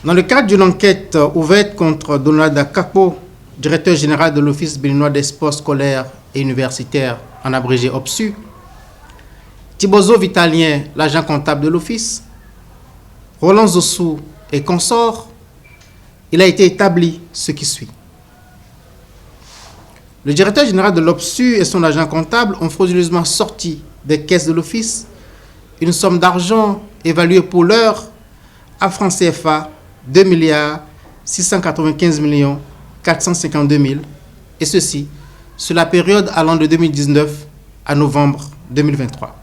Dans le cadre d'une enquête ouverte contre Donald Akakpo, directeur général de l'Office béninois des sports scolaires et universitaires, en abrégé OPSU, Thibozo Vitalien, l'agent comptable de l'Office, Roland Zossou et consorts, il a été établi ce qui suit. Le directeur général de l'OPSU et son agent comptable ont frauduleusement sorti des caisses de l'Office une somme d'argent évaluée pour l'heure à francs CFA 2 695 452 000, et ceci sur la période allant de 2019 à novembre 2023.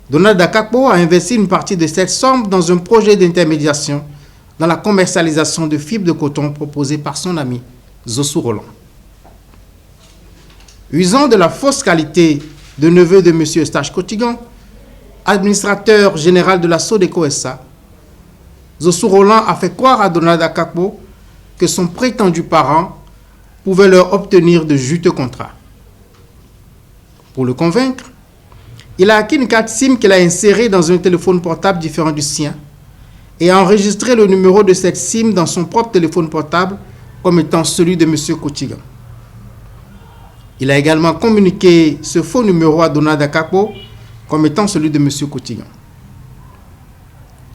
Donald Akakpo a investi une partie de cette somme dans un projet d'intermédiation dans la commercialisation de fibres de coton proposé par son ami Zossou Roland. Usant de la fausse qualité de neveu de M. Eustache Kotigan, administrateur général de la Sodeco SA, Zossou Roland a fait croire à Donald Akakpo que son prétendu parent pouvait leur obtenir de juteux contrats. Pour le convaincre, il a acquis une carte SIM qu'il a insérée dans un téléphone portable différent du sien et a enregistré le numéro de cette SIM dans son propre téléphone portable comme étant celui de M. Kotigan. Il a également communiqué ce faux numéro à Donald Akakpo comme étant celui de M. Kotigan.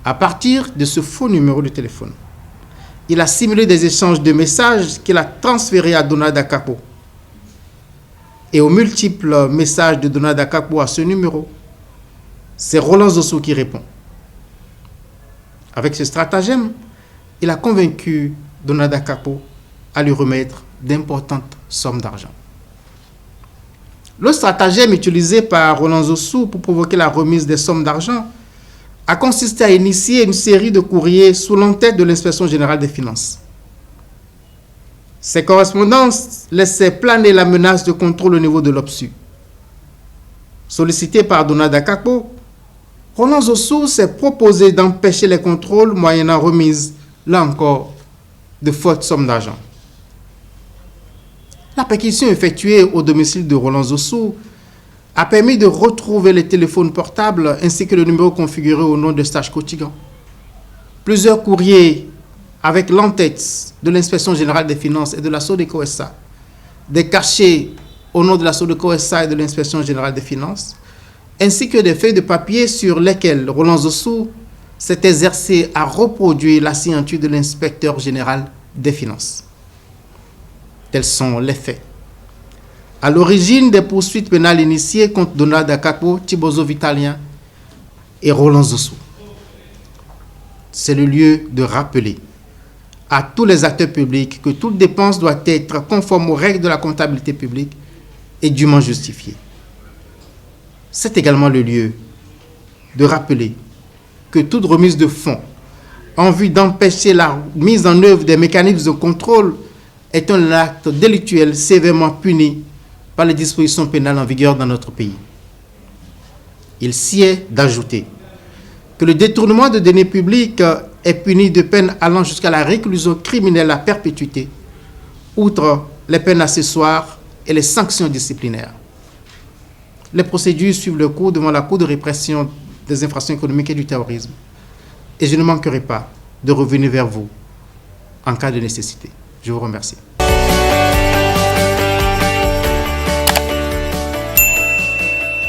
À partir de ce faux numéro de téléphone, il a simulé des échanges de messages qu'il a transférés à Donald Akakpo. Et aux multiples messages de Donald Akakpo à ce numéro, c'est Roland Zossou qui répond. Avec ce stratagème, il a convaincu Donald Akakpo à lui remettre d'importantes sommes d'argent. Le stratagème utilisé par Roland Zossou pour provoquer la remise des sommes d'argent a consisté à initier une série de courriers sous l'entête de l'Inspection générale des finances. Ces correspondances laissaient planer la menace de contrôle au niveau de l'OPSU. Sollicité par Donald Akakpo, Roland Zossou s'est proposé d'empêcher les contrôles moyennant remise, là encore, de fortes sommes d'argent. La perquisition effectuée au domicile de Roland Zossou a permis de retrouver les téléphones portables ainsi que le numéro configuré au nom de Eustache Kotigan. Plusieurs courriers avec l'entête de l'Inspection générale des finances et de la Sodeco SA, des cachets au nom de la Sodeco SA et de l'Inspection générale des finances, ainsi que des feuilles de papier sur lesquelles Roland Zossou s'est exercé à reproduire la signature de l'inspecteur général des finances. Tels sont les faits. À l'origine des poursuites pénales initiées contre Donald Akakpo, Thibozo Vitalien et Roland Zossou. C'est le lieu de rappeler à tous les acteurs publics que toute dépense doit être conforme aux règles de la comptabilité publique et dûment justifiée. C'est également le lieu de rappeler que toute remise de fonds en vue d'empêcher la mise en œuvre des mécanismes de contrôle est un acte délictuel sévèrement puni par les dispositions pénales en vigueur dans notre pays. Il sied d'ajouter que le détournement de deniers publics est puni de peines allant jusqu'à la réclusion criminelle à perpétuité, outre les peines accessoires et les sanctions disciplinaires. Les procédures suivent le cours devant la Cour de répression des infractions économiques et du terrorisme. Et je ne manquerai pas de revenir vers vous en cas de nécessité. Je vous remercie.